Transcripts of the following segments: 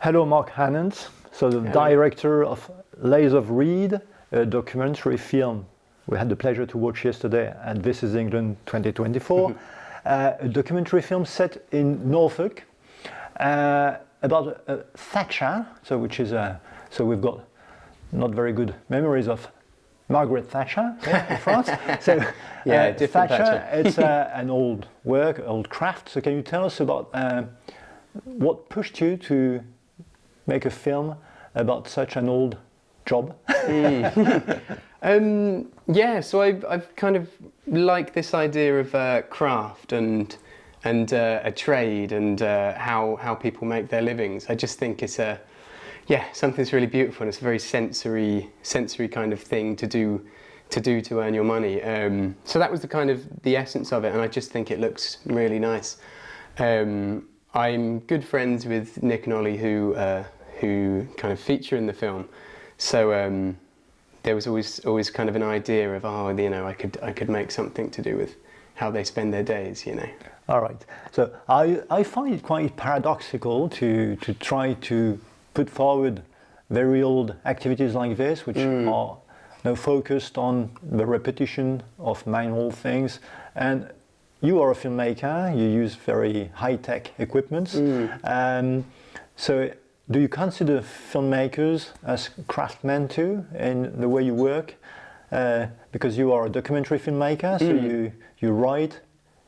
Hello, Mark Hannant, so the director of Lays of Reed, a documentary film we had the pleasure to watch yesterday at This Is England 2024, a documentary film set in Norfolk about Thatcher, so we've got not very good memories of Margaret Thatcher in France. So Thatcher, it's an old work, old craft. So can you tell us about what pushed you to make a film about such an old job? So I've kind of liked this idea of craft and a trade and how people make their livings. I just think it's something that's really beautiful, and it's a very sensory kind of thing to do to earn your money. So that was the essence of it, and I just think it looks really nice. I'm good friends with Nick and Ollie who kind of feature in the film, so there was always kind of an idea of I could make something to do with how they spend their days, All right. So I find it quite paradoxical to try to put forward very old activities like this, which are focused on the repetition of manual things. And you are a filmmaker, you use very high-tech equipment. So do you consider filmmakers as craftsmen too, in the way you work? Because you are a documentary filmmaker, so you write,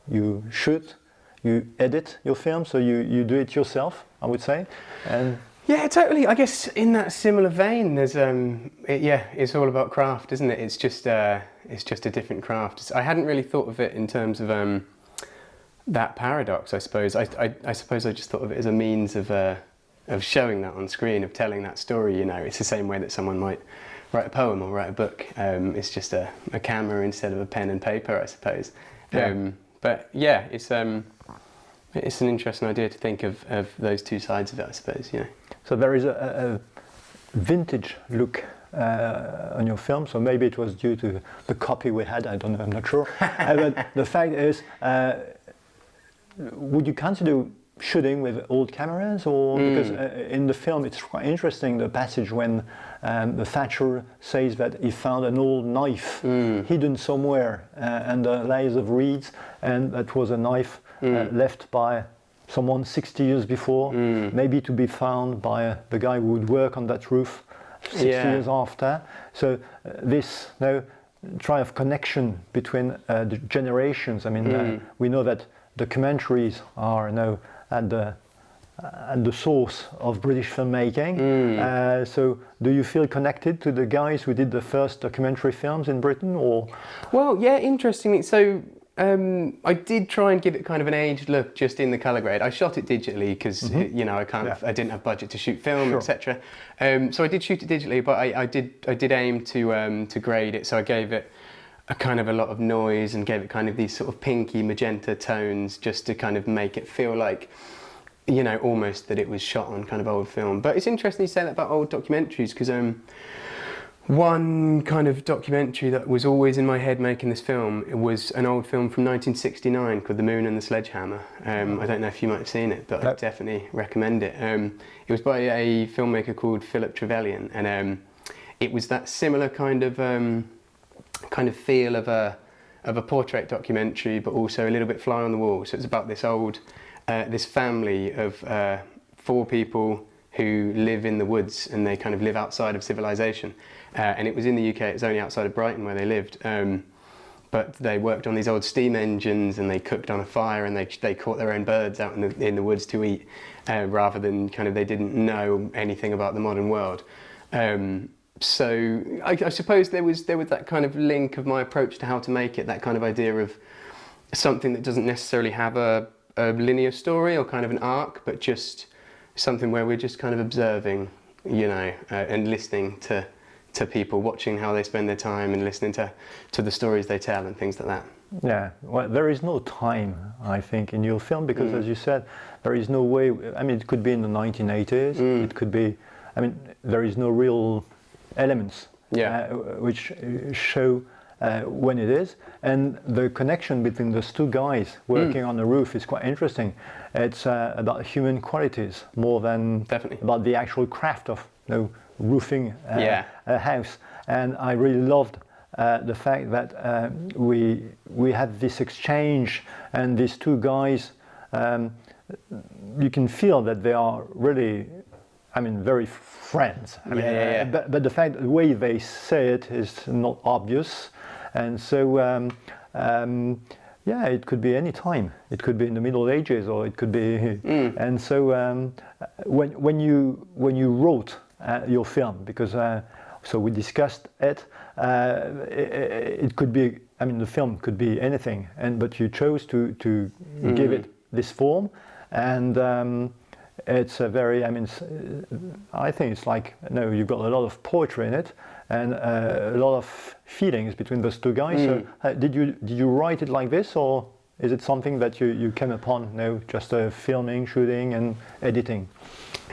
you shoot, you edit your film, so you do it yourself, I would say. And yeah, totally. I guess in that similar vein, there's it's all about craft, isn't it? It's just a different craft. I hadn't really thought of it in terms of that paradox. I suppose I suppose I just thought of it as a means of showing that on screen, of telling that story. It's the same way that someone might write a poem or write a book. It's just a camera instead of a pen and paper, I suppose. Yeah. But yeah, it's an interesting idea to think of those two sides of it, I suppose. So there is a vintage look on your film. So maybe it was due to the copy we had. I don't know. I'm not sure. But the fact is, would you consider shooting with old cameras, or because in the film it's quite interesting, the passage when the Thatcher says that he found an old knife hidden somewhere under layers of reeds, and that was a knife left by someone 60 years before, maybe to be found by the guy who would work on that roof 60 years after. So this try of connection between the generations. I mean, we know that documentaries are at the source of British filmmaking. So do you feel connected to the guys who did the first documentary films in Britain, or? Well, yeah, interestingly, so I did try and give it kind of an aged look just in the colour grade. I shot it digitally because I didn't have budget to shoot film, etc. So I did shoot it digitally, but I did aim to grade it. So I gave it a kind of a lot of noise and gave it kind of these sort of pinky magenta tones, just to kind of make it feel like, almost that it was shot on kind of old film. But it's interesting you say that about old documentaries, because one kind of documentary that was always in my head making this film, it was an old film from 1969 called The Moon and the Sledgehammer. I don't know if you might have seen it, but I definitely recommend it. It was by a filmmaker called Philip Trevelyan, and it was that similar kind of feel of a portrait documentary, but also a little bit fly on the wall. So it's about this family of 4 people who live in the woods, and they kind of live outside of civilization. And it was in the UK, it was only outside of Brighton where they lived. But they worked on these old steam engines, and they cooked on a fire, and they caught their own birds out in the woods to eat, rather than they didn't know anything about the modern world. So I suppose there was that kind of link of my approach to how to make it, that kind of idea of something that doesn't necessarily have a linear story or kind of an arc, but just something where we're just kind of observing, and listening to people, watching how they spend their time, and listening to the stories they tell and things like that. Yeah, well, there is no time, I think, in your film, because as you said, there is no way, I mean, it could be in the 1980s, it could be, I mean, there is no real elements which show when it is. And the connection between those two guys working on the roof is quite interesting. It's about human qualities more than Definitely. about the actual craft of roofing a house. And I really loved the fact that we had this exchange, and these two guys, you can feel that they are really, very friends. But the fact, the way they say it is not obvious, and so it could be any time. It could be in the Middle Ages, or it could be. And so when you wrote your film, because so we discussed it. It could be. The film could be anything, but you chose to give it this form, and it's a very. I think it's like you've got a lot of poetry in it, and a lot of feelings between those two guys. So, did you write it like this, or is it something that you came upon? Just filming, shooting, and editing.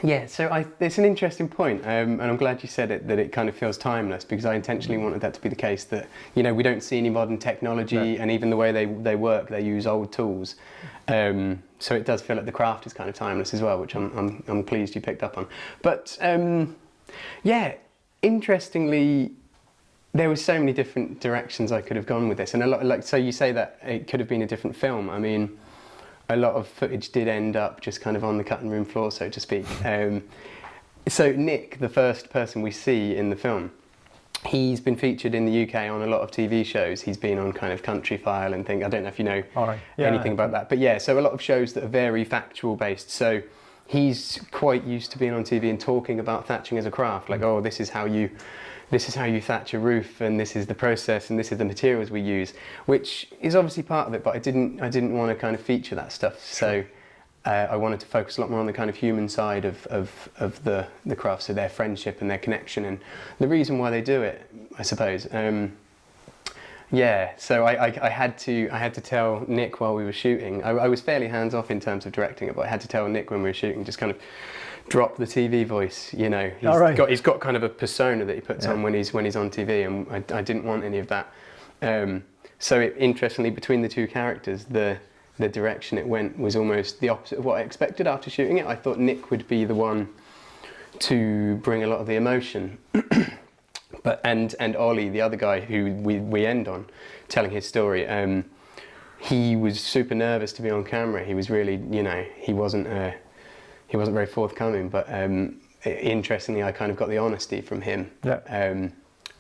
Yeah, so it's an interesting point, and I'm glad you said it, that it kind of feels timeless, because I intentionally wanted that to be the case, that we don't see any modern technology, and even the way they work, they use old tools. So it does feel like the craft is kind of timeless as well, which I'm pleased you picked up on. But interestingly, there were so many different directions I could have gone with this, and a lot, so you say that it could have been a different film. A lot of footage did end up just kind of on the cutting room floor, so to speak. So Nick, the first person we see in the film, he's been featured in the UK on a lot of TV shows. He's been on kind of Country File and things. I don't know if you know anything about that. But yeah, so a lot of shows that are very factual based. So he's quite used to being on TV and talking about thatching as a craft. Like, oh, this is how you thatch a roof, and this is the process, and this is the materials we use, which is obviously part of it, but I didn't want to kind of feature that stuff. So I wanted to focus a lot more on the kind of human side of the craft, so their friendship and their connection, and the reason why they do it, I suppose. So I had to tell Nick while we were shooting. I was fairly hands off in terms of directing it, but I had to tell Nick when we were shooting, just kind of drop the TV voice. He's got kind of a persona that he puts on when he's on TV, and I didn't want any of that. Interestingly, between the two characters, the direction it went was almost the opposite of what I expected after shooting it. I thought Nick would be the one to bring a lot of the emotion, and Ollie, the other guy who we end on telling his story, he was super nervous to be on camera. He was really, he wasn't very forthcoming, but interestingly, I kind of got the honesty from him.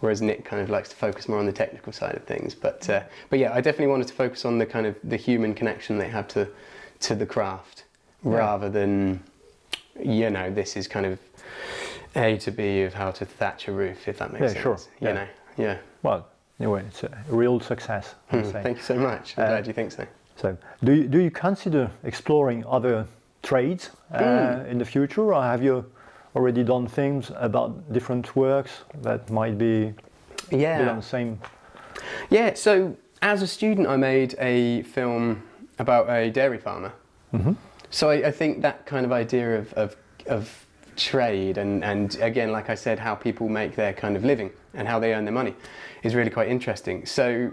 Whereas Nick kind of likes to focus more on the technical side of things. But yeah, I definitely wanted to focus on the kind of the human connection they have to the craft, rather than, this is kind of A to B of how to thatch a roof, if that makes sense. Sure. Yeah. Well, anyway, it's a real success. Thank you so much. I'm glad you think so. So, do you consider exploring other trades in the future, or have you already done things about different works that might be on the same? Yeah, so as a student I made a film about a dairy farmer. So I think that kind of idea of trade and again, like I said, how people make their kind of living and how they earn their money is really quite interesting. So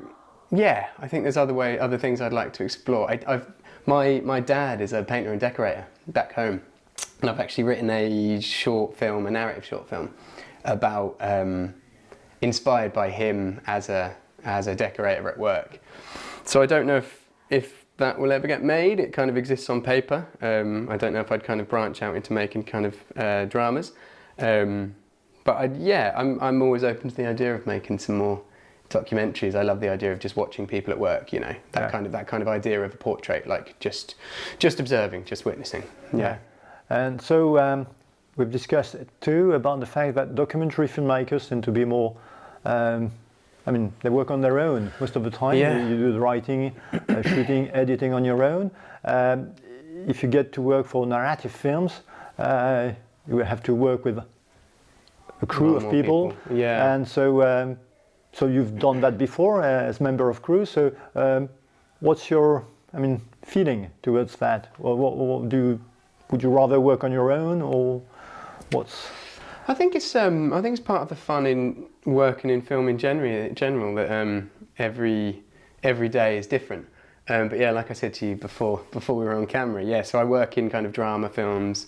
yeah, I think there's other things I'd like to explore. My dad is a painter and decorator back home, and I've actually written a narrative short film about, inspired by him as a decorator at work. So I don't know if that will ever get made. It kind of exists on paper. I don't know if I'd kind of branch out into making kind of dramas, but I'm always open to the idea of making some more documentaries. I love the idea of just watching people at work, that kind of idea of a portrait, like just observing, just witnessing. And so we've discussed it too about the fact that documentary filmmakers tend to be more they work on their own most of the time. You do the writing, shooting, editing on your own. If you get to work for narrative films, you have to work with a crew of people. And so you've done that before as member of crew. So what's your feeling towards that? Or would you rather work on your own, or what's? I think it's part of the fun in working in film in general that every day is different. But yeah, like I said to you before we were on camera, yeah. So I work in kind of drama films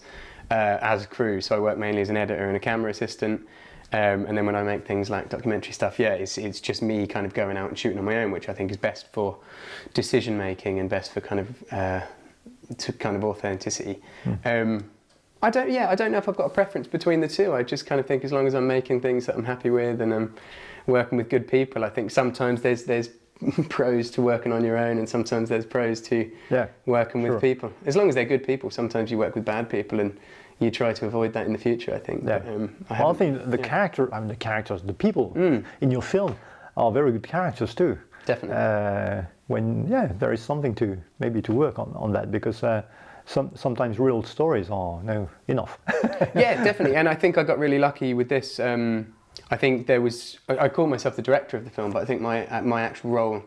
as a crew. So I work mainly as an editor and a camera assistant. And then when I make things like documentary stuff, yeah, it's just me kind of going out and shooting on my own, which I think is best for decision making and best for kind of authenticity. I don't know if I've got a preference between the two. I just kind of think as long as I'm making things that I'm happy with and I'm working with good people, I think sometimes there's pros to working on your own and sometimes there's pros to working with people. As long as they're good people, sometimes you work with bad people and you try to avoid that in the future, I think. Yeah. But, I think the characters, the people in your film are very good characters too. Definitely. There is something to work on that, because sometimes real stories are enough. Yeah, definitely. And I think I got really lucky with this. I think I call myself the director of the film, but I think my actual role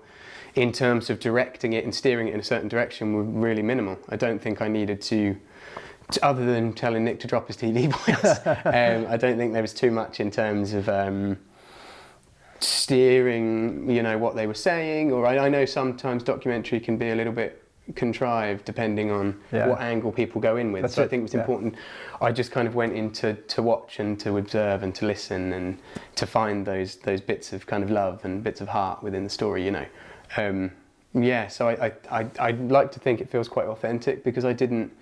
in terms of directing it and steering it in a certain direction were really minimal. I don't think I needed to other than telling Nick to drop his TV points, I don't think there was too much in terms of steering, what they were saying. Or I know sometimes documentary can be a little bit contrived depending on what angle people go in with. I think it was important. I just kind of went in to watch and to observe and to listen and to find those bits of kind of love and bits of heart within the story. So I like to think it feels quite authentic because I didn't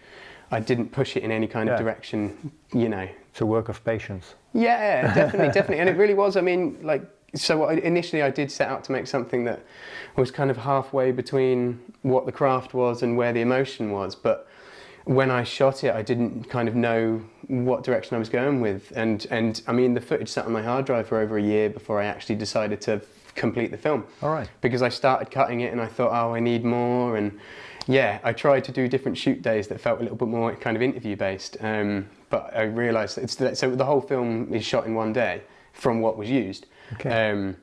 push it in any kind of direction, It's a work of patience. Yeah, definitely. And it really was. I mean, initially I did set out to make something that was kind of halfway between what the craft was and where the emotion was. But when I shot it, I didn't kind of know what direction I was going with. And I mean, the footage sat on my hard drive for over a year before I actually decided to complete the film. All right. Because I started cutting it and I thought, I need more. And yeah, I tried to do different shoot days that felt a little bit more kind of interview based, but I realised so the whole film is shot in one day from what was used, and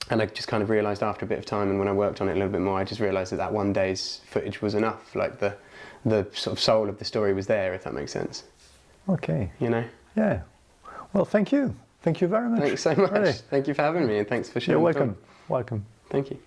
I just kind of realised after a bit of time, and when I worked on it a little bit more, I just realised that one day's footage was enough. Like the sort of soul of the story was there, if that makes sense. Okay. Yeah. Well, thank you very much. Thanks so much. Really. Thank you for having me, and thanks for sharing. You're welcome. Thank you.